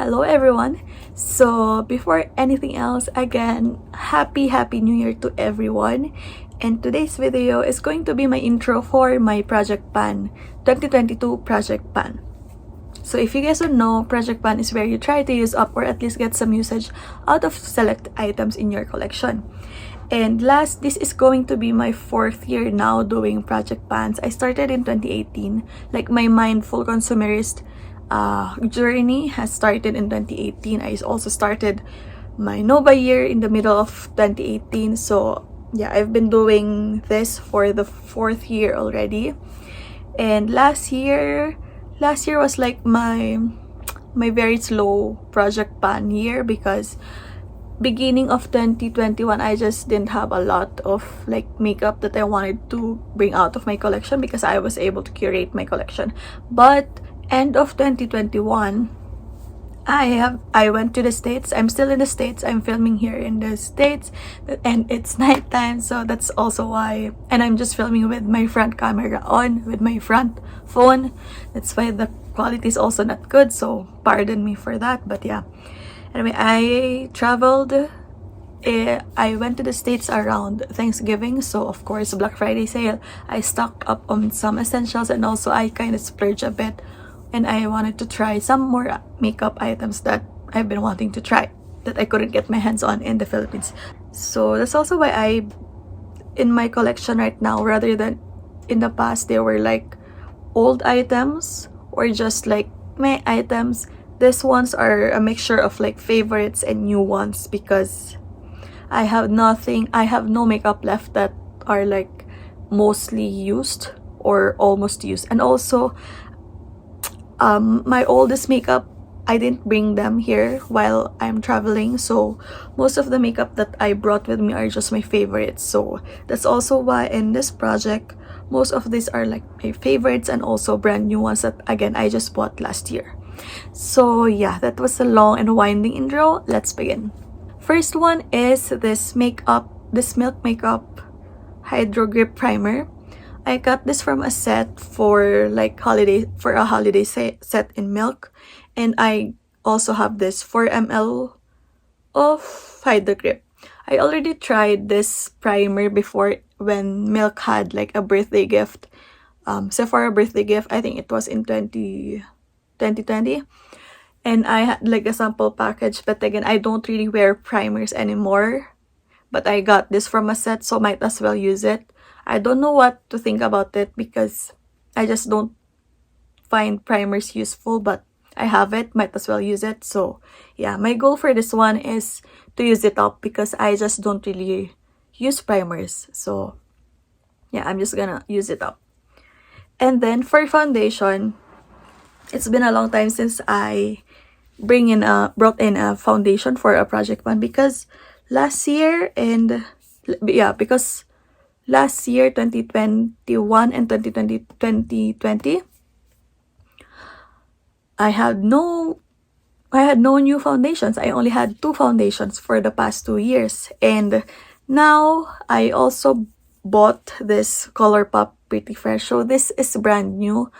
Hello everyone. So before anything else, again, happy new year to everyone. And today's video is going to be my intro for my Project Pan 2022 Project Pan. So if you guys don't know, Project Pan is where you try to use up or at least get some usage out of select items in your collection. And this is going to be my 4th year now doing Project Pans. I started in 2018. Like my mindful consumerist journey has started in 2018. I also started my Nova year in the middle of 2018. So yeah, I've been doing this for the 4th year already. And last year was like my very slow Project Pan year because beginning of 2021 I just didn't have a lot of like makeup that I wanted to bring out of my collection because I was able to curate my collection. But end of 2021 I went to the States. I'm still in the States. I'm filming here in the States and it's nighttime, so that's also why. And I'm just filming with my front camera on, with my front phone. That's why the quality is also not good, so pardon me for that. But yeah, anyway, I traveled. I went to the States around Thanksgiving, so of course Black Friday sale, I stocked up on some essentials, and also I kind of splurged a bit and I wanted to try some more makeup items that I've been wanting to try that I couldn't get my hands on in the Philippines. So that's also why in my collection right now, rather than in the past they were like old items or just like my items, these ones are a mixture of like favorites and new ones because I have no makeup left that are like mostly used or almost used. And also my oldest makeup, I didn't bring them here while I'm traveling, so most of the makeup that I brought with me are just my favorites. So that's also why in this project most of these are like my favorites and also brand new ones that again I just bought last year. So yeah, that was a long and winding intro. Let's begin. First one is this Milk Makeup Hydro Grip Primer. I got this from a set for like a holiday set in Milk, and I also have this 4 ml of Hydra Grip. I already tried this primer before when Milk had like a birthday gift, Sephora birthday gift. I think it was in 2020. And I had like a sample package, but again, I don't really wear primers anymore. But I got this from a set, so might as well use it. I don't know what to think about it because I just don't find primers useful, but I have it, might as well use it. So yeah, my goal for this one is to use it up because I just don't really use primers. So yeah, I'm just gonna use it up. And then for foundation, it's been a long time since I brought in a foundation for a Project Pan because last year 2021 and 2020 I had no new foundations. I only had 2 foundations for the past 2 years. And now I also bought this Colourpop Pretty Fresh. So this is brand new.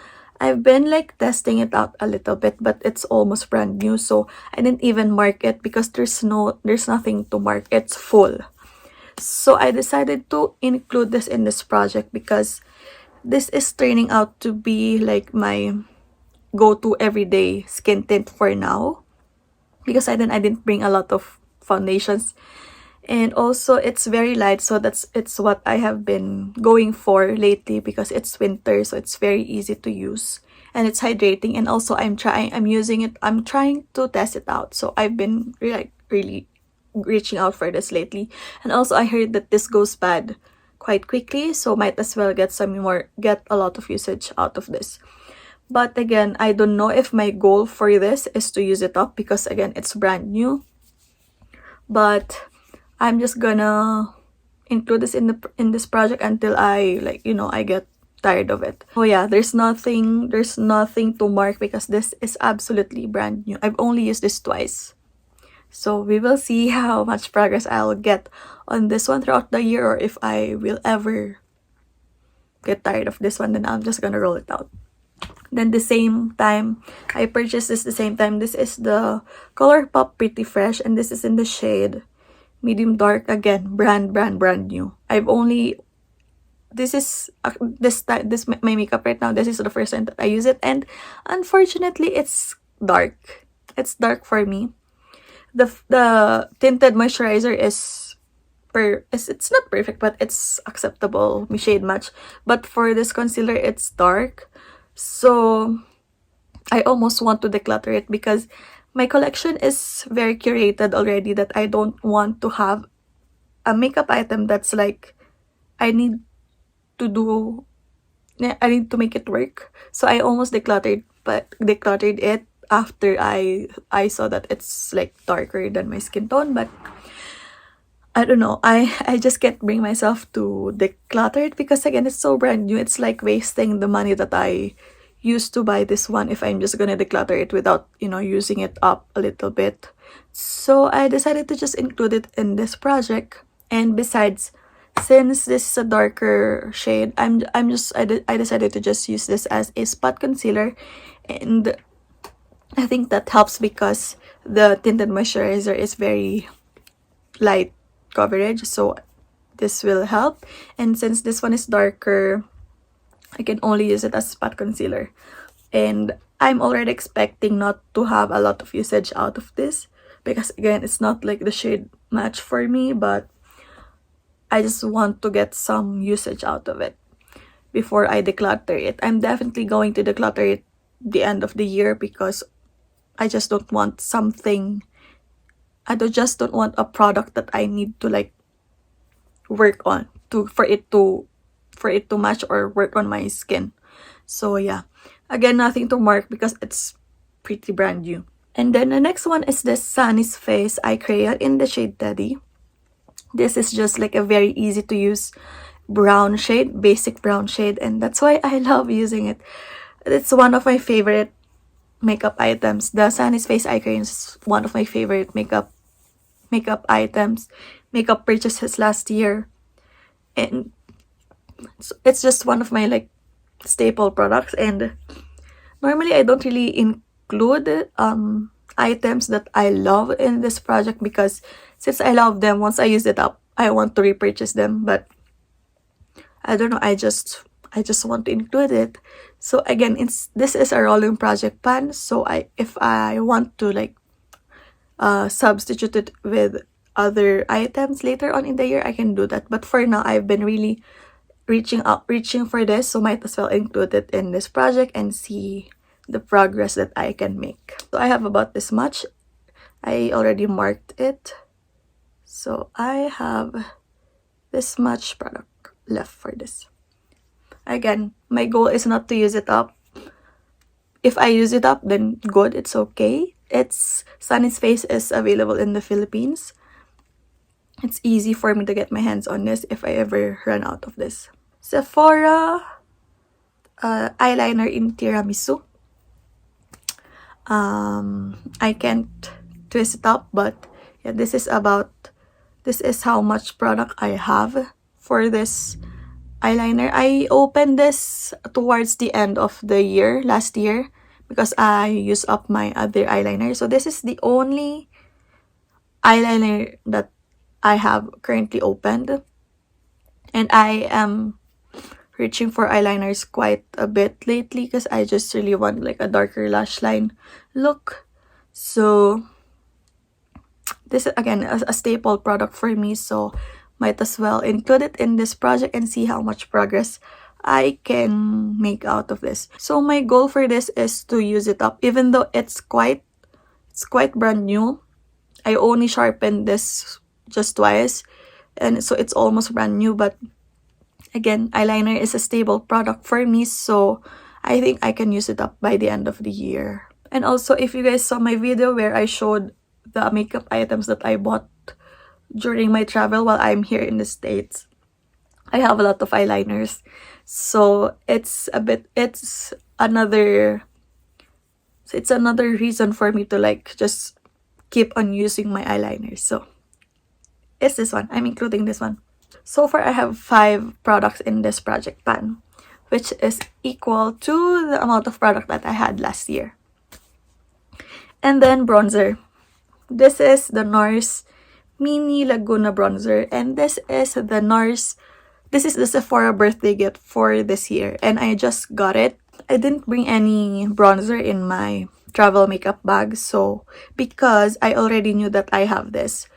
I've been like testing it out a little bit, but it's almost brand new, so I didn't even mark it because there's nothing to mark. It's full. So I decided to include this in this project because this is turning out to be like my go-to everyday skin tint for now because I didn't bring a lot of foundations. And also it's very light, so it's what I have been going for lately because it's winter, so it's very easy to use and it's hydrating. And also I'm trying to test it out, so I've been really reaching out for this lately. And also I heard that this goes bad quite quickly, so might as well get a lot of usage out of this. But again, I don't know if my goal for this is to use it up because again, it's brand new. But I'm just gonna include this in this project until I I get tired of it. Oh yeah, there's nothing to mark because this is absolutely brand new. I've only used this twice. So we will see how much progress I'll get on this one throughout the year, or if I will ever get tired of this one, then I'm just gonna roll it out. Then the same time, I purchased this the same time. This is the Colourpop Pretty Fresh, and this is in the shade medium dark. Again, brand new. I've only this is this my makeup right now. This is the first time that I use it, and unfortunately, it's dark. It's dark for me. The tinted moisturizer is it's not perfect, but it's acceptable. My shade match. But for this concealer, it's dark. So I almost want to declutter it because my collection is very curated already, that I don't want to have a makeup item that's like I need to make it work. So I almost decluttered it after I saw that it's like darker than my skin tone. But I don't know, I just can't bring myself to declutter it because again, it's so brand new. It's like wasting the money that I used to buy this one if I'm just gonna declutter it without, using it up a little bit. So I decided to just include it in this project. And besides, since this is a darker shade, I decided to just use this as a spot concealer, and I think that helps because the tinted moisturizer is very light coverage, so this will help. And since this one is darker, I can only use it as spot concealer, and I'm already expecting not to have a lot of usage out of this because again, it's not like the shade match for me, but I just want to get some usage out of it before I declutter it. I'm definitely going to declutter it the end of the year because I just don't want just don't want a product that I need to like work on for it to match or work on my skin. So yeah, again, nothing to mark because it's pretty brand new. And then the next one is this Sunnies Face Eyecrayon in the shade Teddy. This is just like a very easy to use brown shade, basic brown shade, and that's why I love using it. It's one of my favorite makeup items. The Sunnies Face Eyecrayon is one of my favorite makeup purchases last year, and it's just one of my like staple products. And normally I don't really include items that I love in this project because since I love them, once I use it up, I want to repurchase them. But I don't know, I just want to include it. So again, this is a rolling project pan, so if I want to like substitute it with other items later on in the year, I can do that. But for now, I've been really reaching for this, so might as well include it in this project and see the progress that I can make. So I have about this much. I already marked it, so I have this much product left for this. Again, my goal is not to use it up. If I use it up, then good, it's okay. Sunnies Face is available in the Philippines. It's easy for me to get my hands on this if I ever run out of this. Sephora Eyeliner in Tiramisu. I can't twist it up, but yeah, this is how much product I have for this eyeliner. I opened this towards the end of the year, last year, because I used up my other eyeliner. So this is the only eyeliner that I have currently opened. And I am reaching for eyeliners quite a bit lately because I just really want like a darker lash line look. So this is again a staple product for me, so might as well include it in this project and see how much progress I can make out of this. So my goal for this is to use it up, even though it's quite brand new. I only sharpened this just twice, and so it's almost brand new. But again, eyeliner is a stable product for me, so I think I can use it up by the end of the year. And also, if you guys saw my video where I showed the makeup items that I bought during my travel while I'm here in the States, I have a lot of eyeliners. So it's another reason for me to like just keep on using my eyeliners. So it's this one. I'm including this one. So far, I have 5 products in this project pan. which is equal to the amount of product that I had last year. And then bronzer. This is the NARS Mini Laguna Bronzer, and this is the Sephora birthday gift for this year, and I just got it. I didn't bring any bronzer in my travel makeup bag, so because I already knew that I have this.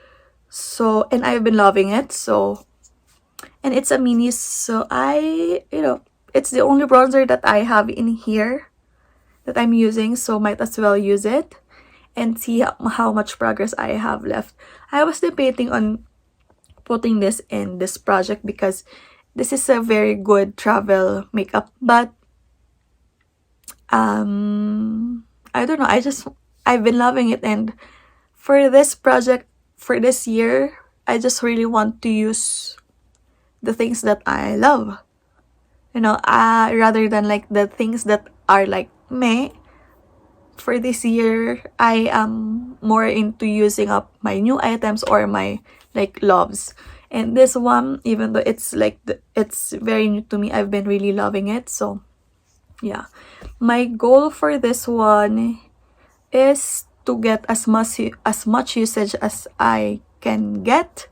So, and I've been loving it, so, and it's a mini, so it's the only bronzer that I have in here that I'm using, so might as well use it and see how much progress I have left. I was debating on putting this in this project because this is a very good travel makeup, but I don't know, I've been loving it, and for this project, for this year, I just really want to use the things that I love, rather than like the things that are like meh. For this year, I am more into using up my new items or my like loves. And this one, even though it's like it's very new to me, I've been really loving it. So yeah, my goal for this one is to get as much usage as I can get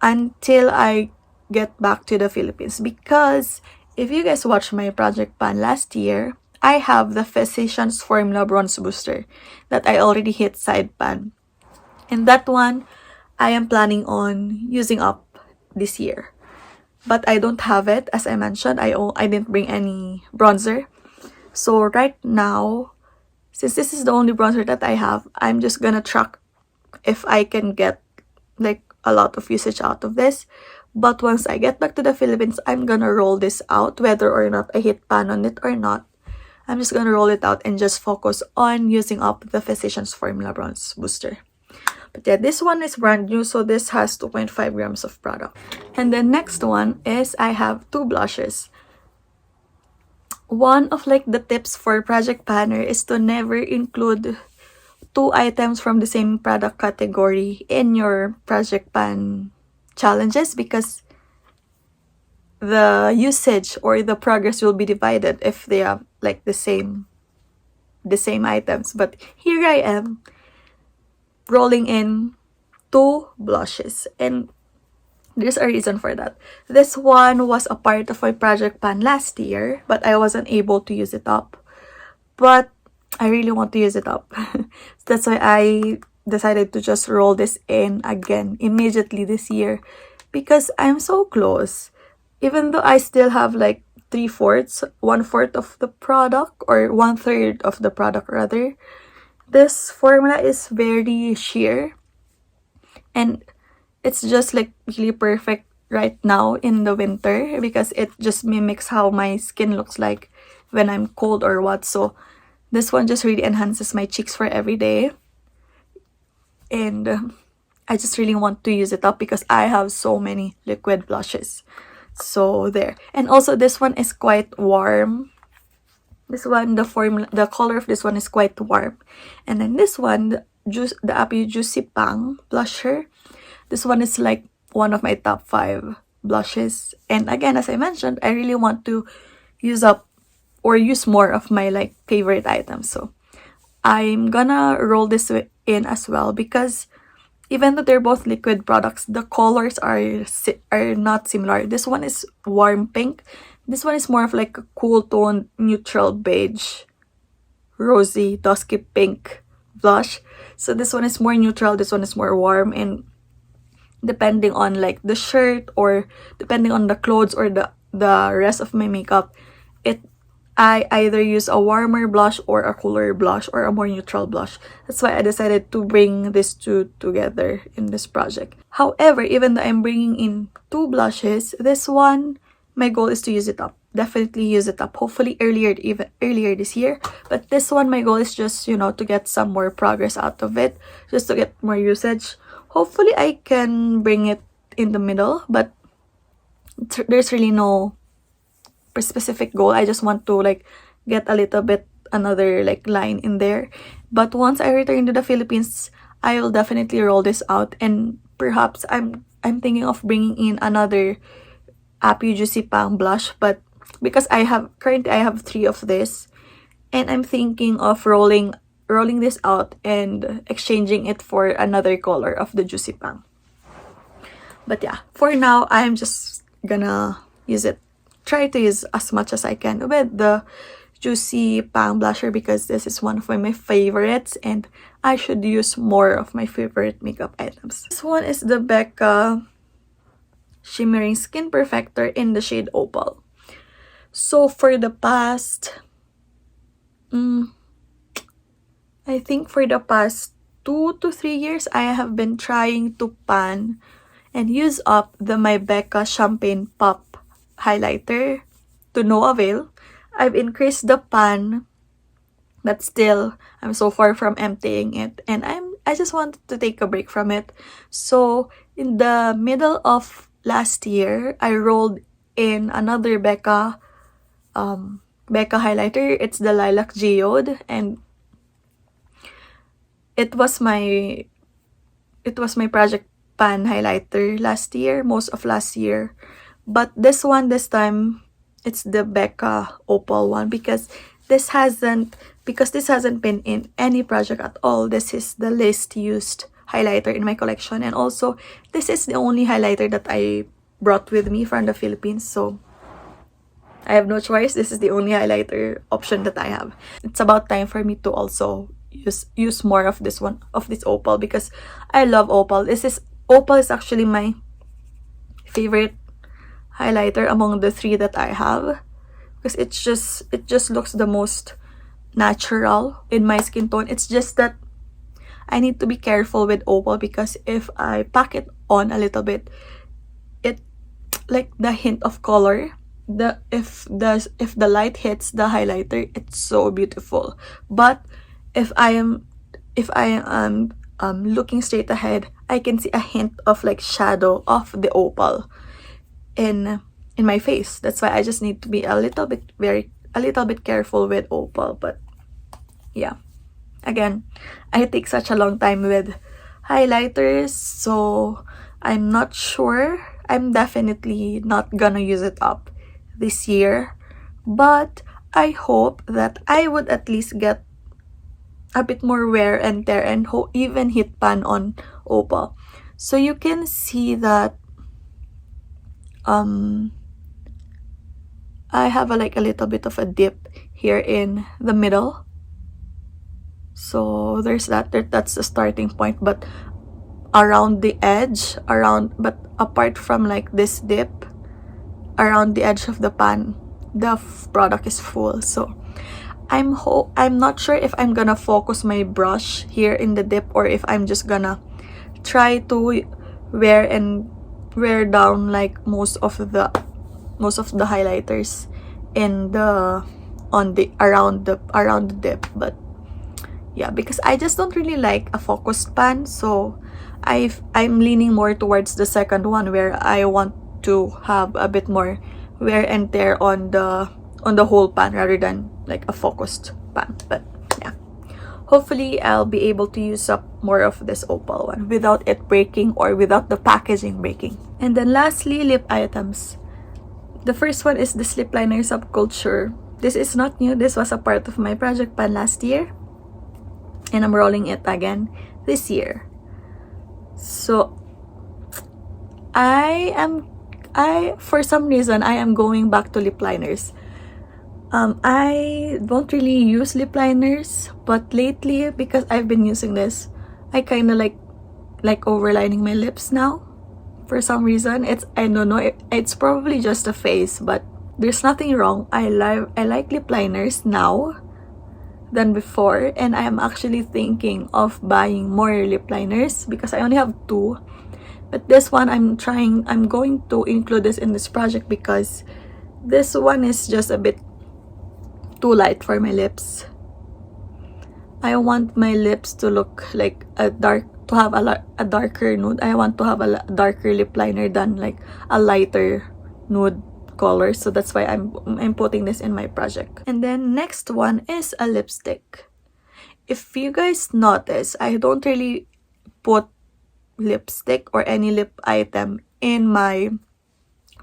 until I get back to the Philippines. Because if you guys watched my project pan last year, I have the Physicians Formula Bronze Booster that I already hit side pan. And that one, I am planning on using up this year. But I don't have it, as I mentioned. I didn't bring any bronzer. So right now, since this is the only bronzer that I have, I'm just gonna track if I can get like a lot of usage out of this. But once I get back to the Philippines, I'm gonna roll this out, whether or not I hit pan on it or not. I'm just gonna roll it out and just focus on using up the Physicians Formula Bronze Booster. But yeah, this one is brand new, so this has 2.5 grams of product. And the next one is I have two blushes. One of like the tips for Project Planner is to never include two items from the same product category in your Project Pan challenges, because the usage or the progress will be divided if they have like the same items. But here I am rolling in two blushes, and there's a reason for that. This one was a part of my project pan last year, but I wasn't able to use it up, but I really want to use it up. That's why I decided to just roll this in again immediately this year, because I'm so close. Even though I still have like 3/4, 1/4 of the product, or 1/3 of the product rather, this formula is very sheer, and it's just like really perfect right now in the winter, because it just mimics how my skin looks like when I'm cold or what. So this one just really enhances my cheeks for every day, and I just really want to use it up because I have so many liquid blushes. So there. And also this one is quite warm. This one, the color of this one is quite warm. And then this one, the Api Juicy Pang blusher. This one is like one of my top 5 blushes. And again, as I mentioned, I really want to use up or use more of my like favorite items. So I'm gonna roll this in as well, because even though they're both liquid products, the colors are not similar. This one is warm pink. This one is more of like a cool tone, neutral beige, rosy, dusky pink blush. So this one is more neutral, this one is more warm, and depending on like the shirt or depending on the clothes or the rest of my makeup, I either use a warmer blush or a cooler blush or a more neutral blush. That's why I decided to bring these two together in this project. However, even though I'm bringing in 2 blushes, this one, my goal is to use it up. Definitely use it up. Hopefully even earlier this year. But this one, my goal is just, to get some more progress out of it. Just to get more usage. Hopefully I can bring it in the middle, but there's really no specific goal. I just want to like get a little bit another like line in there. But once I return to the Philippines, I will definitely roll this out, and perhaps I'm thinking of bringing in another Api Juicy Pang blush, but because currently I have 3 of this, and I'm thinking of rolling this out and exchanging it for another color of the Juicy Pang. But yeah, for now, I'm just gonna try to use as much as I can with the Juicy Pang blusher, because this is one of my favorites and I should use more of my favorite makeup items. This one is the Becca Shimmering Skin Perfector in the shade Opal. So for the past, I think for the past 2 to 3 years, I have been trying to pan and use up my Becca Champagne Pop highlighter to no avail. I've increased the pan, but still, I'm so far from emptying it, and I just wanted to take a break from it. So in the middle of last year, I rolled in another Becca highlighter. It's the Lilac Geode, and it was my project pan highlighter last year, most of last year. But this time, it's the Becca Opal one, because this hasn't been in any project at all. This is the least used highlighter in my collection, and also this is the only highlighter that I brought with me from the Philippines, so I have no choice. This is the only highlighter option that I have. It's about time for me to also use more of this Opal, because I love Opal. Opal is actually my favorite highlighter among the 3 that I have, because it just looks the most natural in my skin tone. It's just that I need to be careful with Opal, because if I pack it on a little bit, it, like, the hint of color, if the light hits the highlighter, it's so beautiful. But if I am looking straight ahead, I can see a hint of like shadow of the Opal in my face. That's why I just need to be a little bit careful with Opal. But yeah, again, I take such a long time with highlighters, so I'm not sure. I'm definitely not gonna use it up this year, but I hope that I would at least get a bit more wear and tear and even hit pan on Opal. So you can see that I have a little bit of a dip here in the middle. So there's that's the starting point, but around the edge, but apart from like this dip, around the edge of the pan, the product is full. So I'm not sure if I'm gonna focus my brush here in the dip, or if I'm just gonna try to wear down like most of the highlighters around the dip. But yeah, because I just don't really like a focused pan, so I'm leaning more towards the second one, where I want to have a bit more wear and tear on the whole pan rather than like a focused pan. But yeah, hopefully I'll be able to use up more of this Opal one without it breaking, or without the packaging breaking. And then lastly, lip items. The first one is this Lipliner Subculture. This is not new. This was a part of my project pan last year, and I'm rolling it again this year. So for some reason, I am going back to lip liners. I don't really use lip liners, but lately, because I've been using this, I kind of like overlining my lips now. For some reason, I don't know, it's probably just a phase, but there's nothing wrong. I like lip liners now than before, and I am actually thinking of buying more lip liners, because I only have 2. But this one, I'm going to include this in this project, because this one is just a bit too light for my lips. I want my lips to look like a darker nude. I want to have a darker lip liner than like a lighter nude color. So that's why I'm putting this in my project. And then next one is a lipstick. If you guys notice, I don't really put lipstick or any lip item in my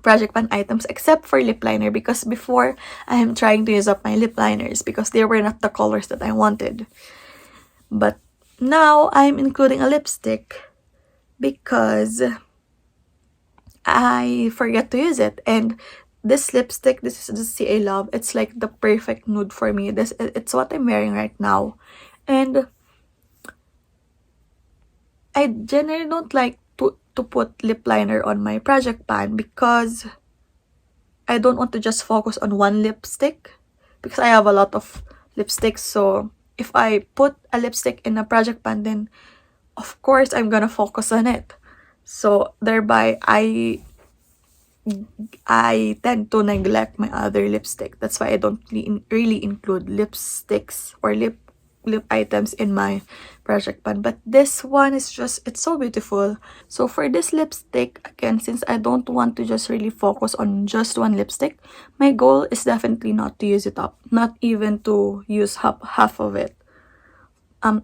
project pan items except for lip liner, because before I am trying to use up my lip liners because they were not the colors that I wanted. But now I'm including a lipstick because I forget to use it. And this lipstick, this is the CA Love. It's like the perfect nude for me. It's what I'm wearing right now. And I generally don't like to put lip liner on my project pan because I don't want to just focus on one lipstick, because I have a lot of lipsticks. So if I put a lipstick in a project pan, then of course I'm gonna focus on it. So thereby I tend to neglect my other lipstick. That's why I don't really include lipsticks or lip items in my project pan. But this one is just, it's so beautiful. So for this lipstick, again, since I don't want to just really focus on just one lipstick, my goal is definitely not to use it up, not even to use half of it.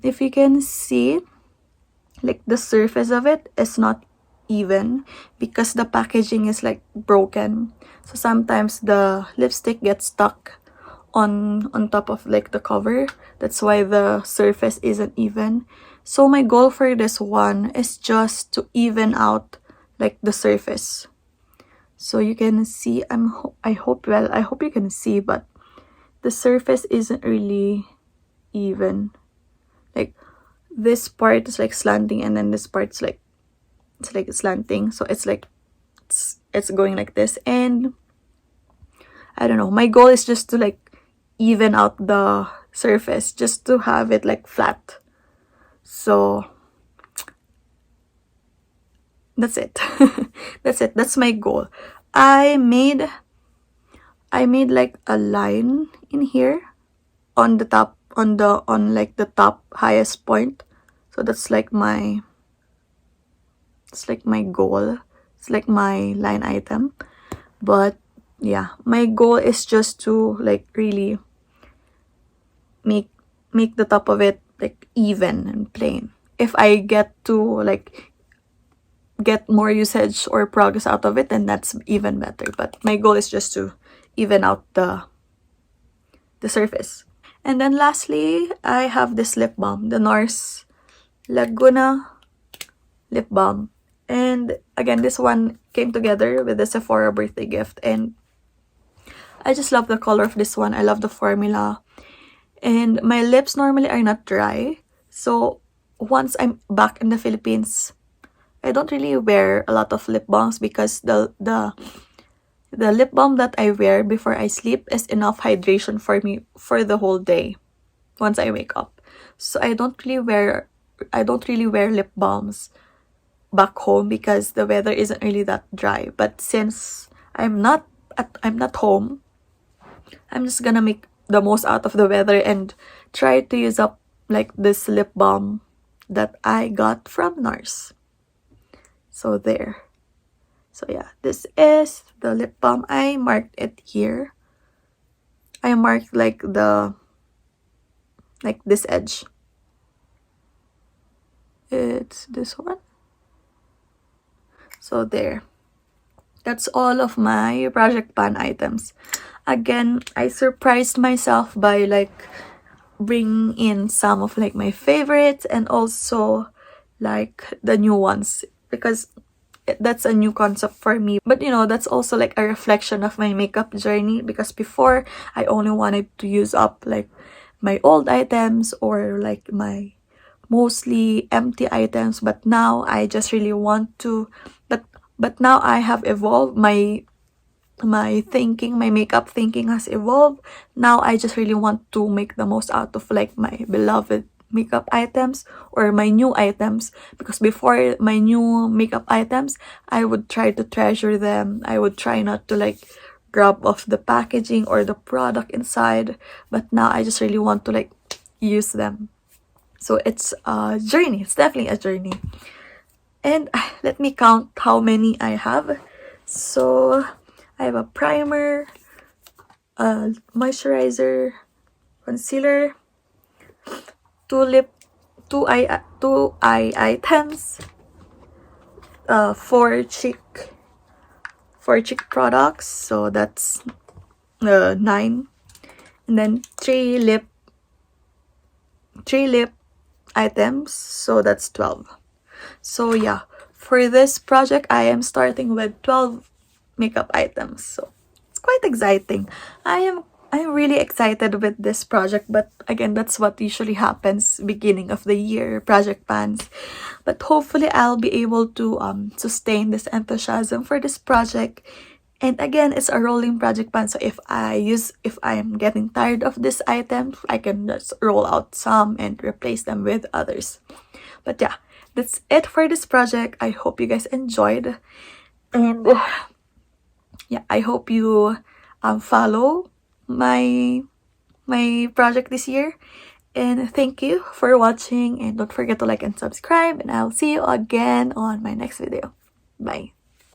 If you can see, like the surface of it is not even because the packaging is like broken. So sometimes the lipstick gets stuck on top of like the cover. That's why the surface isn't even. So my goal for this one is just to even out like the surface. So you can see, I hope you can see, but the surface isn't really even. Like this part is like slanting, and then this part's like, it's like slanting. So it's like it's going like this, and I don't know, my goal is just to like even out the surface, just to have it like flat. So that's it. That's my goal. I made like a line in here on the top, on like the top highest point. So that's like my, it's like my goal. It's like my line item. But yeah, my goal is just to like really make the top of it like even and plain. If I get to like get more usage or progress out of it, then that's even better. But my goal is just to even out the surface. And then lastly, I have this lip balm, the NARS Laguna lip balm. And again, this one came together with the Sephora birthday gift, and I just love the color of this one. I love the formula. And my lips normally are not dry, so once I'm back in the Philippines, I don't really wear a lot of lip balms because the lip balm that I wear before I sleep is enough hydration for me for the whole day once I wake up. So I don't really wear lip balms back home because the weather isn't really that dry. But since I'm not home, I'm just gonna make the most out of the weather and try to use up like this lip balm that I got from NARS. So there. So yeah, this is the lip balm. I marked it here. I marked like this edge. It's this one. So there. That's all of my project pan items. Again, I surprised myself by like bringing in some of like my favorites and also like the new ones, because that's a new concept for me. But you know, that's also like a reflection of my makeup journey, because before I only wanted to use up like my old items or like my mostly empty items, but now I just really want to, but now I have evolved. My thinking, my makeup thinking has evolved. Now I just really want to make the most out of like my beloved makeup items or my new items, because before, my new makeup items, I would try to treasure them. I would try not to like grab off the packaging or the product inside, but now I just really want to like use them. So it's a journey. It's definitely a journey. And let me count how many I have. So I have a primer, a moisturizer, concealer, two eye items, four 4 cheek products, so that's 9, and then 3 lip items, so that's 12. So yeah, for this project I am starting with 12 makeup items, so it's quite exciting. I'm really excited with this project, but again, that's what usually happens beginning of the year, project pans. But hopefully I'll be able to sustain this enthusiasm for this project. And again, it's a rolling project pan, so if I'm getting tired of this item, I can just roll out some and replace them with others. But yeah, that's it for this project. I hope you guys enjoyed, and yeah, I hope you follow my project this year. And thank you for watching, and don't forget to like and subscribe, and I'll see you again on my next video. Bye.